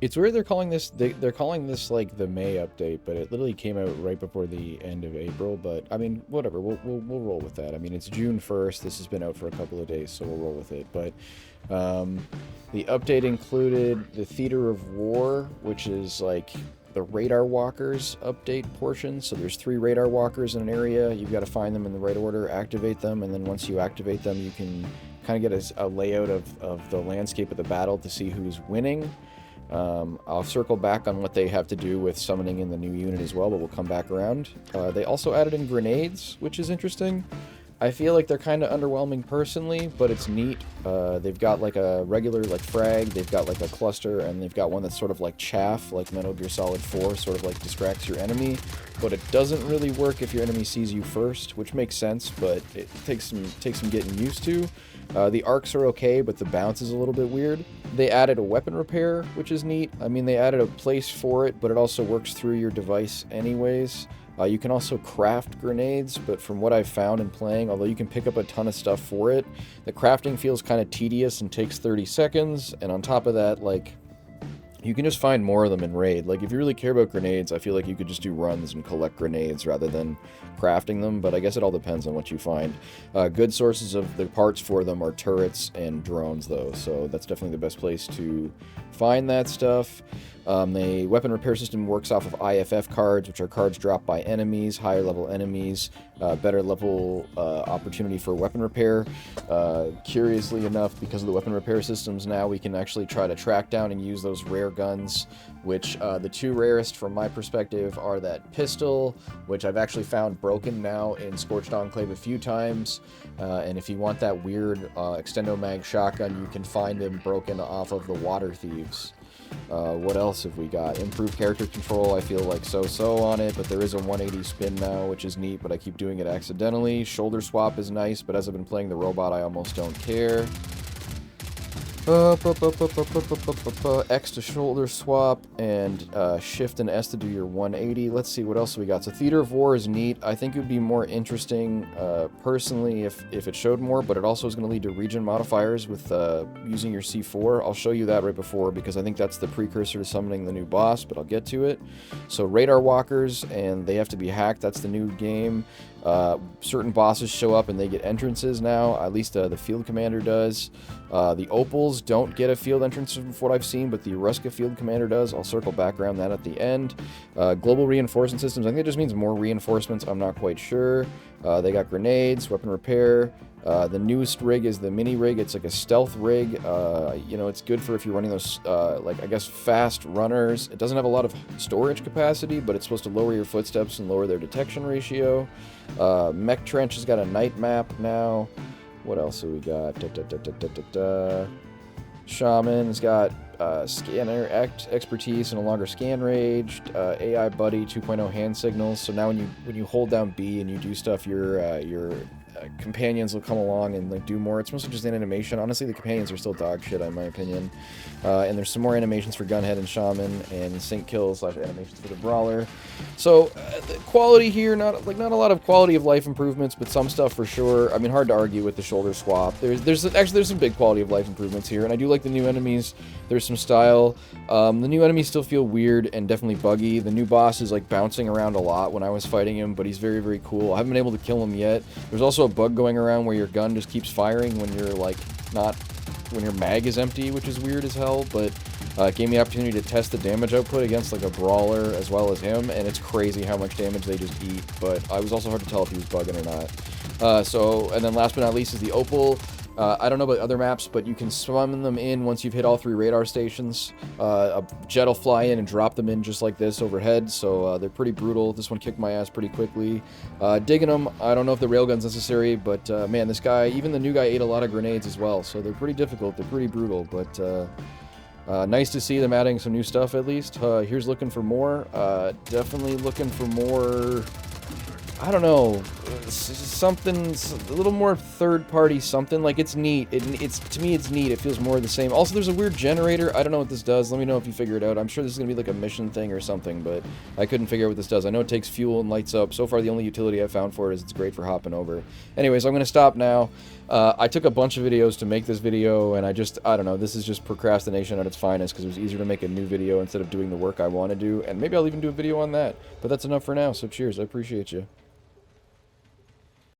It's weird they're calling this they're calling this like the May update, but it literally came out right before the end of April. But I mean, whatever, we'll roll with that. I mean, it's June 1st. This has been out for a couple of days, so we'll roll with it. But the update included the Theater of War, which is like the radar walkers update portion. So there's 3 radar walkers in an area. You've got to find them in the right order, activate them, and then once you activate them, you can kind of get a layout of the landscape of the battle to see who's winning. I'll circle back on what they have to do with summoning in the new unit as well, but we'll come back around. They also added in grenades, which is interesting. I feel like they're kind of underwhelming personally, but it's neat. They've got like a regular like frag, they've got like a cluster, and they've got one that's sort of like chaff, like Metal Gear Solid 4, sort of like distracts your enemy. But it doesn't really work if your enemy sees you first, which makes sense, but it takes some getting used to. The arcs are okay, but the bounce is a little bit weird. They added a weapon repair, which is neat. I mean, they added a place for it, but it also works through your device anyways. You can also craft grenades, but from what I've found in playing, although you can pick up a ton of stuff for it, the crafting feels kind of tedious and takes 30 seconds, and on top of that, like, you can just find more of them in raid. Like, if you really care about grenades, I feel like you could just do runs and collect grenades rather than crafting them, but I guess it all depends on what you find. Good sources of the parts for them are turrets and drones, though, so that's definitely the best place to find that stuff. The weapon repair system works off of IFF cards, which are cards dropped by enemies, higher level enemies, better level opportunity for weapon repair. Curiously enough, because of the weapon repair systems now, we can actually try to track down and use those rare guns, which the 2 rarest from my perspective are that pistol, which I've actually found broken now in Scorched Enclave a few times, and if you want that weird Extendo Mag shotgun, you can find them broken off of the Water Thieves. What else have we got? Improved character control, I feel like so-so on it, but there is a 180 spin now, which is neat, but I keep doing it accidentally. Shoulder swap is nice, but as I've been playing the robot, I almost don't care. X to shoulder swap, and shift and S to do your 180. Let's see, what else we got? So Theater of War is neat. I think it would be more interesting, personally, if it showed more, but it also is going to lead to regen modifiers with using your C4. I'll show you that right before, because I think that's the precursor to summoning the new boss, but I'll get to it. So radar walkers, and they have to be hacked. That's the new game. Certain bosses show up and they get entrances now, at least the field commander does. The opals don't get a field entrance from what I've seen, but the Ruska field commander does. I'll circle back around that at the end. Global reinforcement systems, I think it just means more reinforcements, I'm not quite sure. They got grenades, weapon repair. The newest rig is the mini rig. It's like a stealth rig. You know, it's good for if you're running those, like, I guess, fast runners. It doesn't have a lot of storage capacity, but it's supposed to lower your footsteps and lower their detection ratio. Mech Trench has got a night map now. What else have we got? Shaman's got scanner expertise and a longer scan range. AI Buddy 2.0 hand signals. So now when you hold down B and you do stuff, your companions will come along and like do more. It's mostly just an animation. Honestly, the companions are still dog shit in my opinion. And there's some more animations for Gunhead and Shaman, and sync kills / animations for the Brawler. So the quality here, not a lot of quality of life improvements, but some stuff for sure. I mean, hard to argue with the shoulder swap. There's some big quality of life improvements here, and I do like the new enemies. There's some style. The new enemies still feel weird and definitely buggy. The new boss is like bouncing around a lot when I was fighting him, but he's very, very cool. I haven't been able to kill him yet. There's also a bug going around where your gun just keeps firing when you're like when your mag is empty, which is weird as hell, but it gave me the opportunity to test the damage output against like a brawler as well as him, and it's crazy how much damage they just eat, but I was also hard to tell if he was bugging or not. And then last but not least is the Opal. I don't know about other maps, but you can summon them in once you've hit all 3 radar stations. A jet will fly in and drop them in just like this overhead, so they're pretty brutal. This one kicked my ass pretty quickly. Digging them, I don't know if the railgun's necessary, but man, this guy, even the new guy, ate a lot of grenades as well, so they're pretty difficult, they're pretty brutal, but nice to see them adding some new stuff at least. Here's looking for more. Definitely looking for more I don't know, something, a little more third-party something. Like, it's neat. It's, to me, it's neat. It feels more the same. Also, there's a weird generator. I don't know what this does. Let me know if you figure it out. I'm sure this is going to be like a mission thing or something, but I couldn't figure out what this does. I know it takes fuel and lights up. So far, the only utility I've found for it is it's great for hopping over. Anyways, I'm going to stop now. I took a bunch of videos to make this video, and I don't know, this is just procrastination at its finest, because it was easier to make a new video instead of doing the work I want to do, and maybe I'll even do a video on that. But that's enough for now, so cheers. I appreciate you.